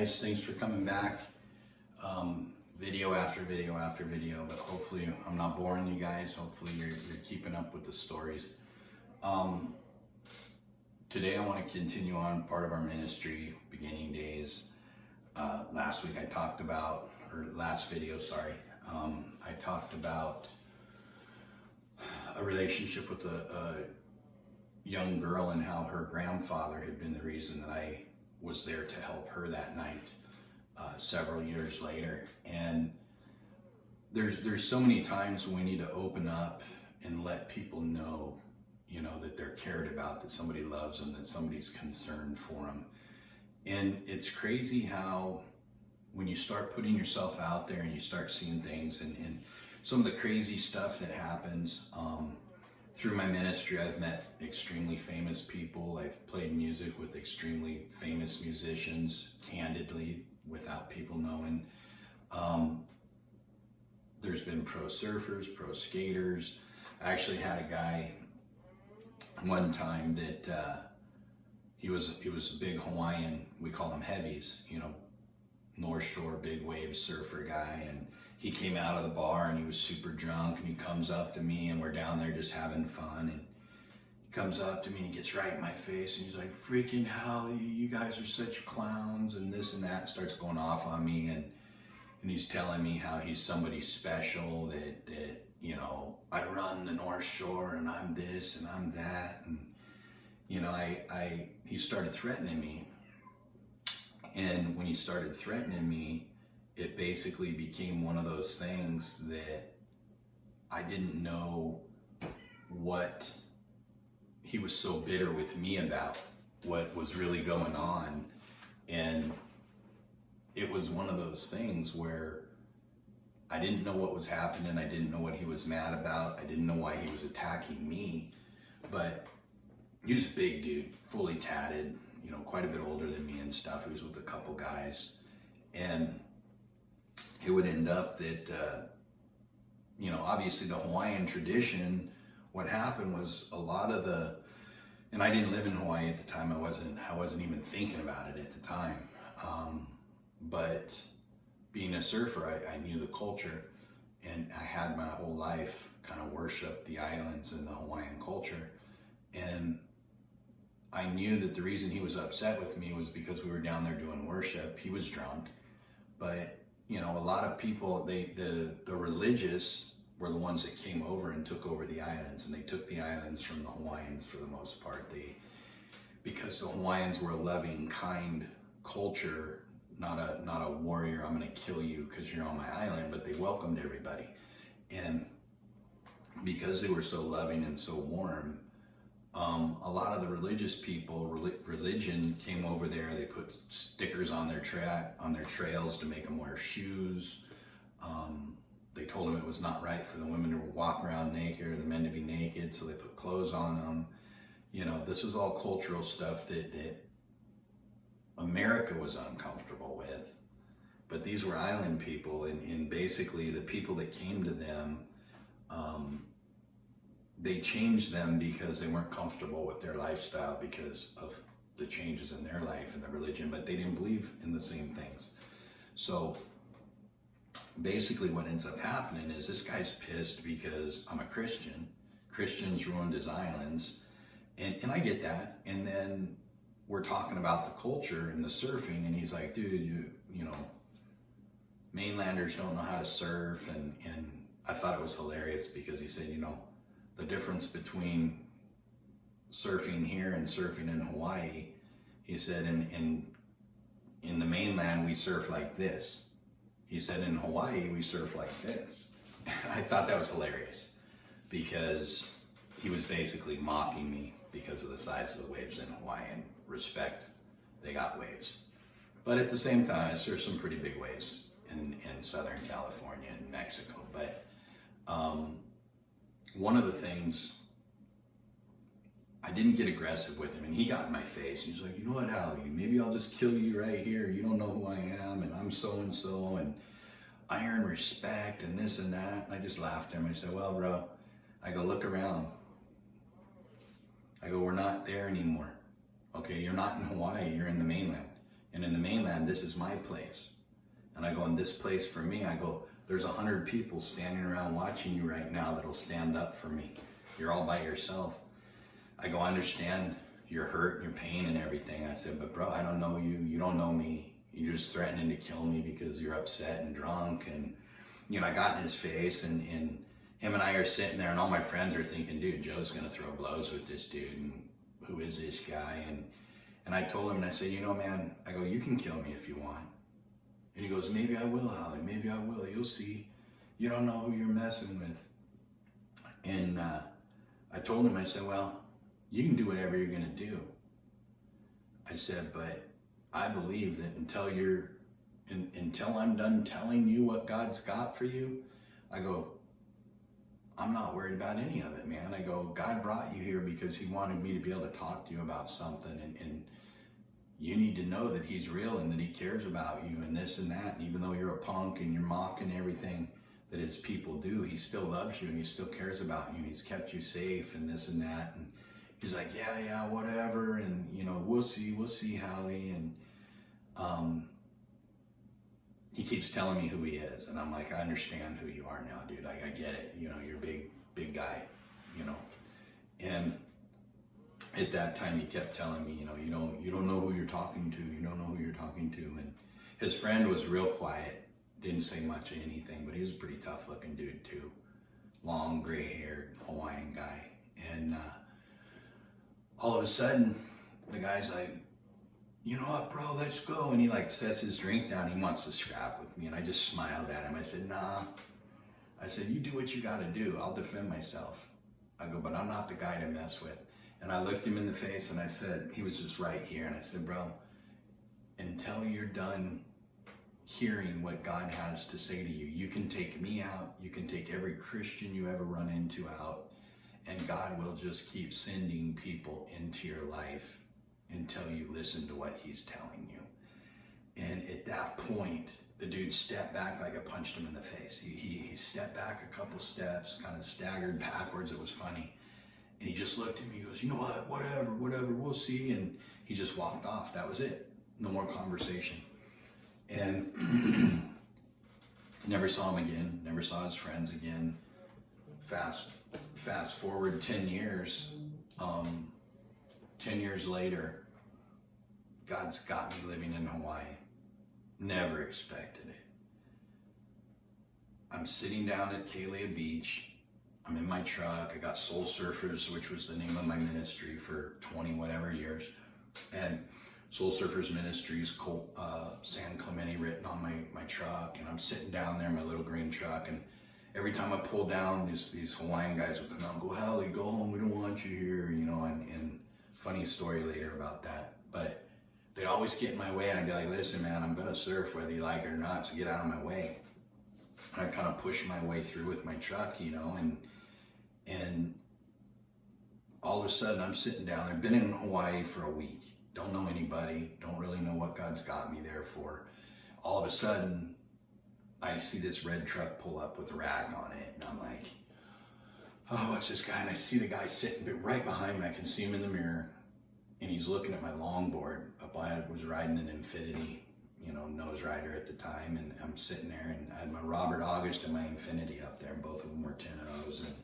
guys, thanks for coming back. Video after video after video, but hopefully I'm not boring you guys. Hopefully you're keeping up with the stories. Today I want to continue on part of our ministry, beginning days. Last week I talked about, or last video, sorry, I talked about a relationship with a young girl and how her grandfather had been the reason that I was there to help her that night several years later. And there's so many times when we need to open up and let people know, you know, that they're cared about, that somebody loves them, that somebody's concerned for them. And it's crazy how when you start putting yourself out there and you start seeing things and some of the crazy stuff that happens, through my ministry, I've met extremely famous people. I've played music with extremely famous musicians, candidly, without people knowing. There's been pro surfers, pro skaters. I actually had a guy one time that he was a big Hawaiian, we call them heavies, you know, North Shore, big wave surfer guy, and he came out of the bar and he was super drunk, and he comes up to me and we're down there just having fun, and he comes up to me and he gets right in my face and he's like, freaking hell, you guys are such clowns and this and that, starts going off on me, and he's telling me how he's somebody special, that you know, I run the North Shore and I'm this and I'm that, and you know, he started threatening me. And when he started threatening me, it basically became one of those things that I didn't know what he was so bitter with me about, what was really going on. And it was one of those things where I didn't know what was happening. I didn't know what he was mad about. I didn't know why he was attacking me. But he was a big dude, fully tatted, you know, quite a bit older than me and stuff. He was with a couple guys. And it would end up that, you know, obviously the Hawaiian tradition, what happened was a lot of the, and I didn't live in Hawaii at the time. I wasn't even thinking about it at the time. But being a surfer, I knew the culture, and I had my whole life kind of worshiped the islands and the Hawaiian culture. And I knew that the reason he was upset with me was because we were down there doing worship. He was drunk, but you know, a lot of people, the religious were the ones that came over and took over the islands, and they took the islands from the Hawaiians for the most part. Because the Hawaiians were a loving, kind culture, not a warrior, I'm gonna kill you because you're on my island, but they welcomed everybody. And because they were so loving and so warm, a lot of the religious people, religion came over there. They put stickers on their trails to make them wear shoes. They told them it was not right for the women to walk around naked or the men to be naked, so they put clothes on them. You know, this is all cultural stuff that America was uncomfortable with. But these were island people, and basically the people that came to them, they changed them because they weren't comfortable with their lifestyle because of the changes in their life and the religion, but they didn't believe in the same things. So basically what ends up happening is this guy's pissed because I'm a Christian. Christians ruined his islands, and I get that. And then we're talking about the culture and the surfing, and he's like, dude, you know, mainlanders don't know how to surf. And I thought it was hilarious because he said, you know, the difference between surfing here and surfing in Hawaii, he said, in the mainland we surf like this. He said in Hawaii we surf like this. I thought that was hilarious because he was basically mocking me because of the size of the waves in Hawaii, and respect, they got waves. But at the same time, I surfed some pretty big waves in Southern California and Mexico. But one of the things, I didn't get aggressive with him, and he got in my face. He's like, you know what, Hallie, maybe I'll just kill you right here. You don't know who I am, and I'm so-and-so, and I earn respect, and this and that. And I just laughed at him. I said, well, bro, I go, look around. I go, we're not there anymore. Okay, you're not in Hawaii, you're in the mainland. And in the mainland, this is my place. And I go, in this place for me, I go, there's 100 people standing around watching you right now that'll stand up for me. You're all by yourself. I go, I understand your hurt and your pain and everything. I said, but bro, I don't know you. You don't know me. You're just threatening to kill me because you're upset and drunk. And, you know, I got in his face, and him and I are sitting there, and all my friends are thinking, dude, Joe's going to throw blows with this dude. And who is this guy? And I told him, and I said, you know, man, I go, you can kill me if you want. And he goes, maybe I will, Holly. Maybe I will. You'll see. You don't know who you're messing with. And I told him, I said, well, you can do whatever you're going to do. I said, but I believe that until I'm done telling you what God's got for you, I go, I'm not worried about any of it, man. I go, God brought you here because he wanted me to be able to talk to you about something. And you need to know that he's real and that he cares about you and this and that. And even though you're a punk and you're mocking everything that his people do, he still loves you and he still cares about you and he's kept you safe and this and that. And he's like, yeah, whatever. And, you know, we'll see, Howie. And he keeps telling me who he is. And I'm like, I understand who you are now, dude. I get it. You know, you're a big guy, you know. And at that time, he kept telling me, you know, you don't know who you're talking to. You don't know who you're talking to. And his friend was real quiet, didn't say much of anything, but he was a pretty tough looking dude too. Long, gray haired Hawaiian guy. And all of a sudden, the guy's like, you know what, bro, let's go. And he like sets his drink down. He wants to scrap with me. And I just smiled at him. I said, nah. I said, you do what you got to do. I'll defend myself. I go, but I'm not the guy to mess with. And I looked him in the face and I said, he was just right here. And I said, bro, until you're done hearing what God has to say to you, you can take me out. You can take every Christian you ever run into out. And God will just keep sending people into your life until you listen to what he's telling you. And at that point, the dude stepped back like I punched him in the face. He stepped back a couple steps, kind of staggered backwards. It was funny. And he just looked at me, he goes, you know what, whatever, we'll see. And he just walked off. That was it. No more conversation. And never saw him again, never saw his friends again. Fast forward 10 years, 10 years later, God's got me living in Hawaii. Never expected it. I'm sitting down at Kailua Beach. I'm in my truck. I got Soul Surfers, which was the name of my ministry for 20 whatever years. And Soul Surfers Ministries, San Clemente written on my truck. And I'm sitting down there in my little green truck. And every time I pull down, these Hawaiian guys would come out and go, Hallie, go home. We don't want you here, you know. And funny story later about that. But they'd always get in my way. And I'd be like, listen, man, I'm going to surf whether you like it or not. So get out of my way. And I kind of push my way through with my truck, you know, and all of a sudden I'm sitting down there. I've been in Hawaii for a week. Don't know anybody. Don't really know what God's got me there for. All of a sudden, I see this red truck pull up with a rag on it. And I'm like, oh, what's this guy? And I see the guy sitting right behind me. I can see him in the mirror. And he's looking at my longboard. I was riding an Infinity, you know, nose rider at the time, and I'm sitting there, and I had my Robert August and my Infinity up there, and both of them were 10-0s, and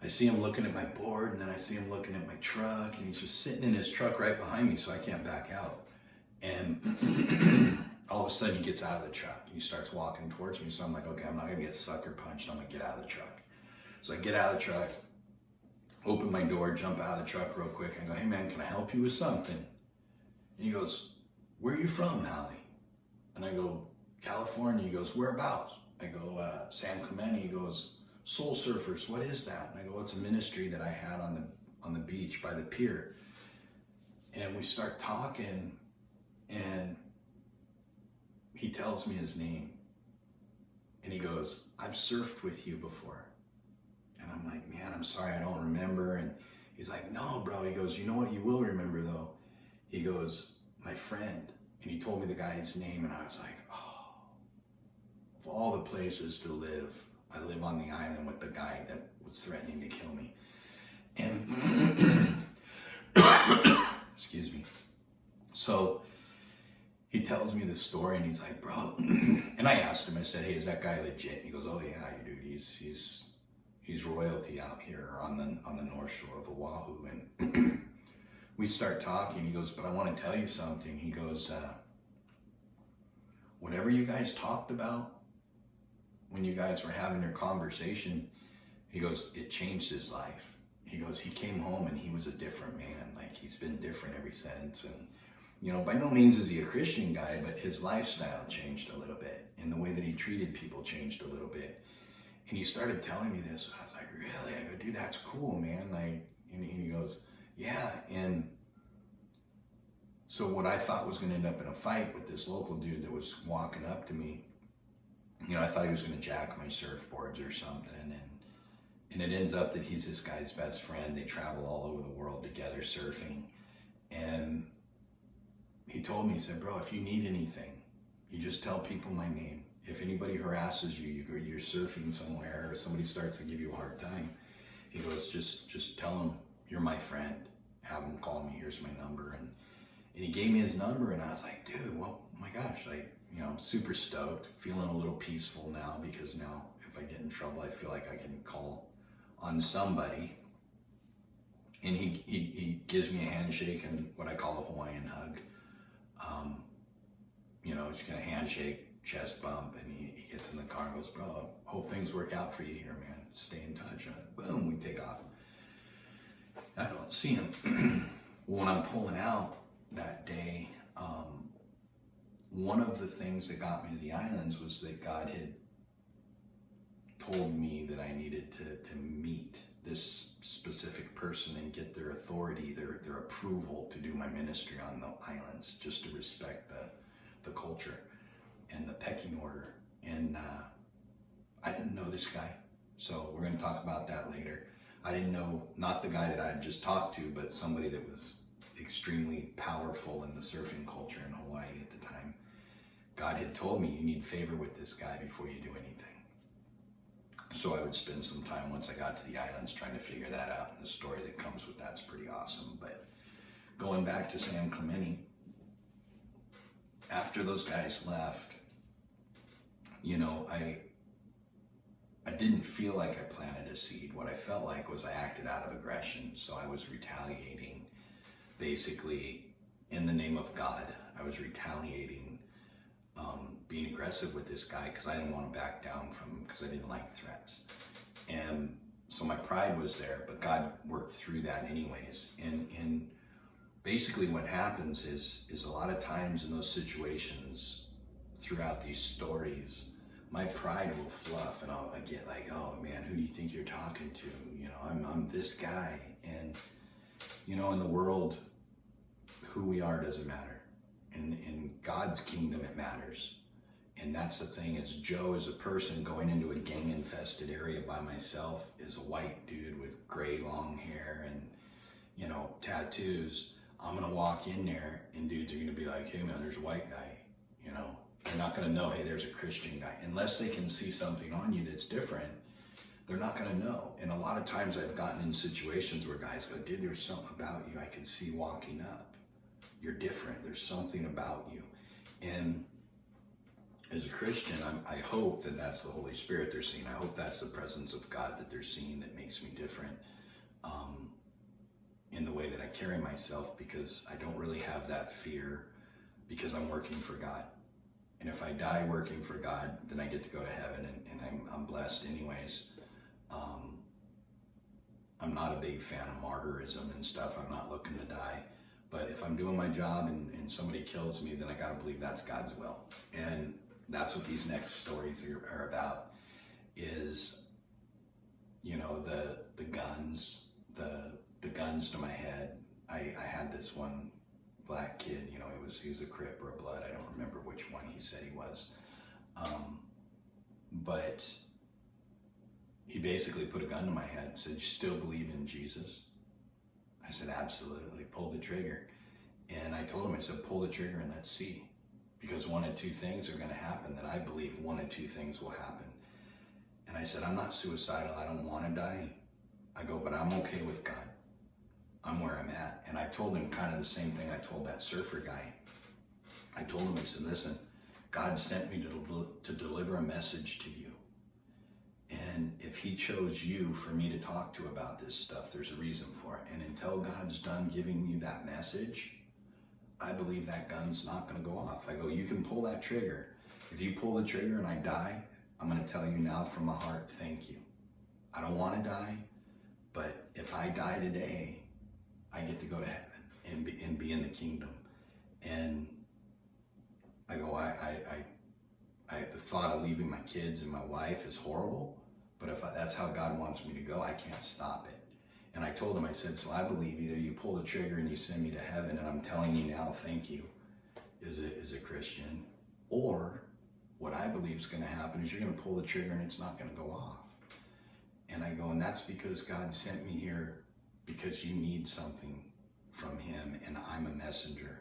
I see him looking at my board, and then I see him looking at my truck, and he's just sitting in his truck right behind me, so I can't back out. And all of a sudden, he gets out of the truck, and he starts walking towards me, so I'm like, okay, I'm not gonna get sucker punched, I'm gonna get out of the truck. So I get out of the truck, open my door, jump out of the truck real quick, and go, hey man, can I help you with something? And he goes, where are you from, Hallie? And I go, California. He goes, whereabouts? I go, San Clemente. He goes, Soul Surfers, what is that? And I go, well, it's a ministry that I had on the beach by the pier. And we start talking, and he tells me his name. And he goes, I've surfed with you before. And I'm like, man, I'm sorry, I don't remember. And he's like, no, bro. He goes, you know what you will remember, though? He goes, my friend. And he told me the guy's name, and I was like, oh, of all the places to live, I live on the island with the guy that was threatening to kill me. And, excuse me. So he tells me this story, and he's like, bro, and I asked him, I said, hey, is that guy legit? He goes, oh yeah, dude, he's royalty out here on the North Shore of Oahu. And we start talking. He goes, but I want to tell you something. He goes, whatever you guys talked about when you guys were having your conversation, he goes, it changed his life. He goes, he came home and he was a different man. Like, he's been different ever since. And, you know, by no means is he a Christian guy, but his lifestyle changed a little bit, and the way that he treated people changed a little bit. And he started telling me this. I was like, really? I go, dude, that's cool, man. Like, and he goes, yeah. And so what I thought was going to end up in a fight with this local dude that was walking up to me, you know, I thought he was going to jack my surfboards or something. And it ends up that he's this guy's best friend. They travel all over the world together surfing. And he told me, he said, bro, if you need anything, you just tell people my name. If anybody harasses you, you're surfing somewhere, or somebody starts to give you a hard time, he goes, just tell them you're my friend. Have them call me. Here's my number. And he gave me his number, and I was like, dude, well, my gosh, I'm super stoked, feeling a little peaceful now, because now if I get in trouble, I feel like I can call on somebody. And he gives me a handshake and what I call a Hawaiian hug. Just gonna handshake, chest bump, and he gets in the car and goes, bro, hope things work out for you here, man. Stay in touch. And boom, we take off. I don't see him. When I'm pulling out that day, one of the things that got me to the islands was that God had told me that I needed to meet this specific person and get their authority, their approval to do my ministry on the islands, just to respect the culture and the pecking order. And I didn't know this guy, so we're going to talk about that later. I didn't know, not the guy that I had just talked to, but somebody that was extremely powerful in the surfing culture in Hawaii at the time. God had told me, you need favor with this guy before you do anything. So I would spend some time once I got to the islands trying to figure that out, and the story that comes with that's pretty awesome. But going back to San Clemente, after those guys left, I didn't feel like I planted a seed. What I felt like was I acted out of aggression. So I was retaliating, basically, in the name of God. I was retaliating, being aggressive with this guy because I didn't want to back down from him, because I didn't like threats. And so my pride was there, but God worked through that anyways. And basically what happens is a lot of times in those situations throughout these stories, my pride will fluff, and I get like, oh man, who do you think you're talking to? I'm this guy. And in the world, who we are doesn't matter. In God's kingdom, it matters. And that's the thing, is Joe is a person going into a gang infested area by myself, is a white dude with gray long hair and tattoos. I'm gonna walk in there and dudes are gonna be like, hey man, there's a white guy. They're not gonna know, hey, there's a Christian guy. Unless they can see something on you that's different, they're not gonna know. And a lot of times I've gotten in situations where guys go, dude, there's something about you I can see walking up. You're different, there's something about you. And as a Christian, I hope that that's the Holy Spirit they're seeing. I hope that's the presence of God that they're seeing that makes me different in the way that I carry myself, because I don't really have that fear, because I'm working for God. And if I die working for God, then I get to go to heaven, and I'm blessed anyways. I'm not a big fan of martyrism and stuff. I'm not looking to die. But if I'm doing my job and somebody kills me, then I gotta believe that's God's will. And that's what these next stories are about, is, the guns, the guns to my head. I had this one black kid, he was a Crip or a Blood. I don't remember which one he said he was. But he basically put a gun to my head, said, you still believe in Jesus? I said, absolutely, pull the trigger. And I told him, I said, pull the trigger and let's see. Because one of two things are going to happen, that I believe one of two things will happen. And I said, I'm not suicidal, I don't want to die. I go, but I'm okay with God. I'm where I'm at. And I told him kind of the same thing I told that surfer guy. I told him, I said, listen, God sent me to deliver a message to you. And if he chose you for me to talk to about this stuff, there's a reason for it. And until God's done giving you that message, I believe that gun's not going to go off. I go, you can pull that trigger. If you pull the trigger and I die, I'm going to tell you now from my heart, thank you. I don't want to die, but if I die today, I get to go to heaven and be in the kingdom. And I go, the thought of leaving my kids and my wife is horrible, but if that's how God wants me to go, I can't stop it. And I told him, I said, so I believe either you pull the trigger and you send me to heaven, and I'm telling you now, thank you, as a Christian, or what I believe is going to happen is you're going to pull the trigger and it's not going to go off. And I go, and that's because God sent me here because you need something from him, and I'm a messenger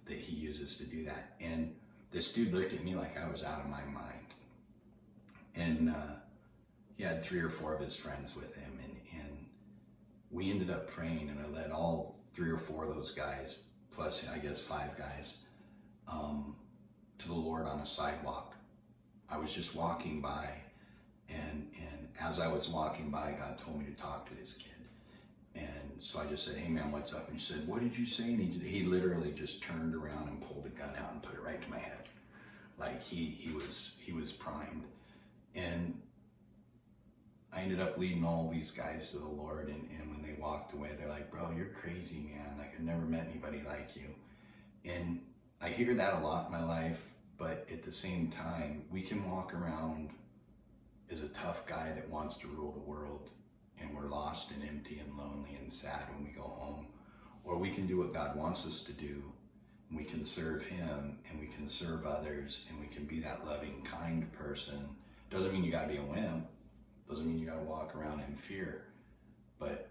that he uses to do that. And this dude looked at me like I was out of my mind. And he had 3 or 4 of his friends with him, and we ended up praying, and I led all 3 or 4 of those guys, plus I guess 5 guys, to the Lord on a sidewalk. I was just walking by, and as I was walking by, God told me to talk to this kid. And so I just said, hey man, what's up? And he said, what did you say? And he literally just turned around and pulled a gun out and put it right to my head. Like he was primed. And I ended up leading all these guys to the Lord, and when they walked away, they're like, bro, you're crazy, man. Like, I've never met anybody like you. And I hear that a lot in my life, but at the same time, we can walk around as a tough guy that wants to rule the world, and we're lost and empty and lonely and sad when we go home. Or we can do what God wants us to do, and we can serve him, and we can serve others, and we can be that loving, kind person. Doesn't mean you gotta be a wimp. Doesn't mean you gotta walk around in fear. But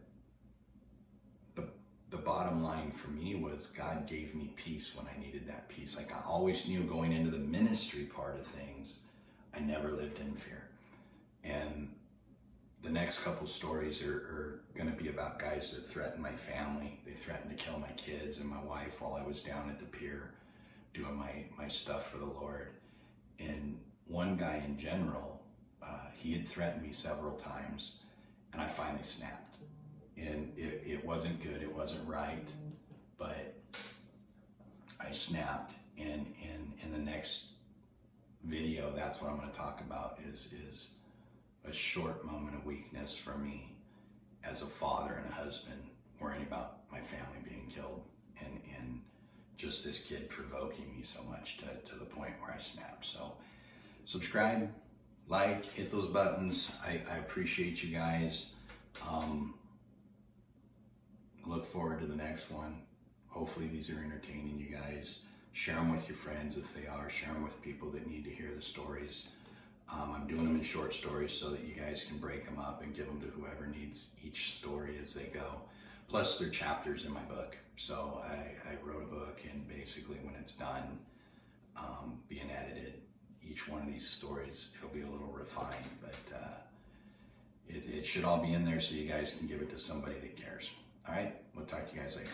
the bottom line for me was God gave me peace when I needed that peace. Like, I always knew going into the ministry part of things, I never lived in fear. And the next couple stories are gonna be about guys that threatened my family. They threatened to kill my kids and my wife while I was down at the pier doing my stuff for the Lord. And one guy in general, he had threatened me several times, and I finally snapped. And it wasn't good, it wasn't right, but I snapped. And in the next video, that's what I'm going to talk about is a short moment of weakness for me as a father and a husband, worrying about my family being killed, and just this kid provoking me so much to the point where I snapped. So subscribe, like, hit those buttons. I appreciate you guys. Look forward to the next one. Hopefully these are entertaining you guys. Share them with your friends if they are. Share them with people that need to hear the stories. I'm doing them in short stories so that you guys can break them up and give them to whoever needs each story as they go. Plus, they're chapters in my book. So I wrote a book, and basically when it's done, being edited, each one of these stories, it'll be a little refined, but it should all be in there so you guys can give it to somebody that cares. All right, we'll talk to you guys later.